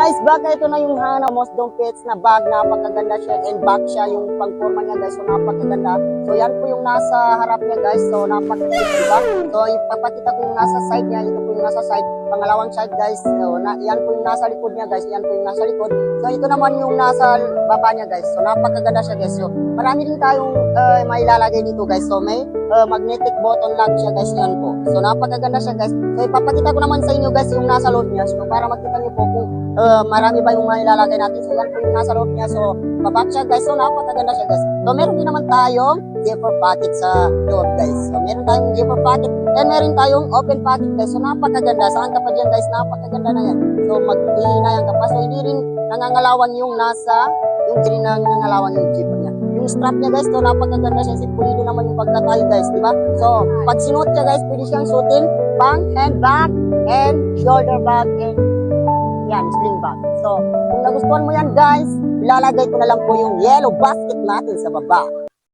Guys, baka ito na yung Hana Most Dumpets na bag. Napakaganda siya and bag siya yung pagforma niya guys. So napakaganda. So yan po yung nasa harap niya guys. So napakaganda diba? So ipapakita ko yung nasa side niya. Ito po yung nasa side. Pangalawang side guys. So, yan po yung nasa likod niya guys. Yan po yung nasa likod. So ito naman yung nasa baba niya guys. So napakaganda siya guys. So marami din tayong mailalagay dito guys. So may magnetic button lock siya guys. Yan po. So napakaganda siya guys. So ipapakita ko naman sa inyo guys yung nasa loob niya. So para makita niyo po kung marami ba yung mailalagay natin. So yan po yung nasa loob niya. So babak siya guys. So napakaganda siya guys. So meron din naman tayong zipper pocket sa loob guys. So meron tayong zipper pocket. And meron tayong open pocket guys. So napakaganda. Saan ka pa dyan guys? Napakaganda na yan. So maghihinayan ka pa. So hindi rin nangangalawan yung nasa, yung hindi rin nangangalawan yung zipper niya. Yung strap niya guys, so napakaganda siya. Pulido naman yung pagkatayo guys, di ba? So pag sinuot niya guys, pwede siyang suotin pang handbag and shoulder bag and yan, sling bag. So kung nagustuhan mo yan guys, ilalagay ko na lang po yung yellow basket natin sa baba.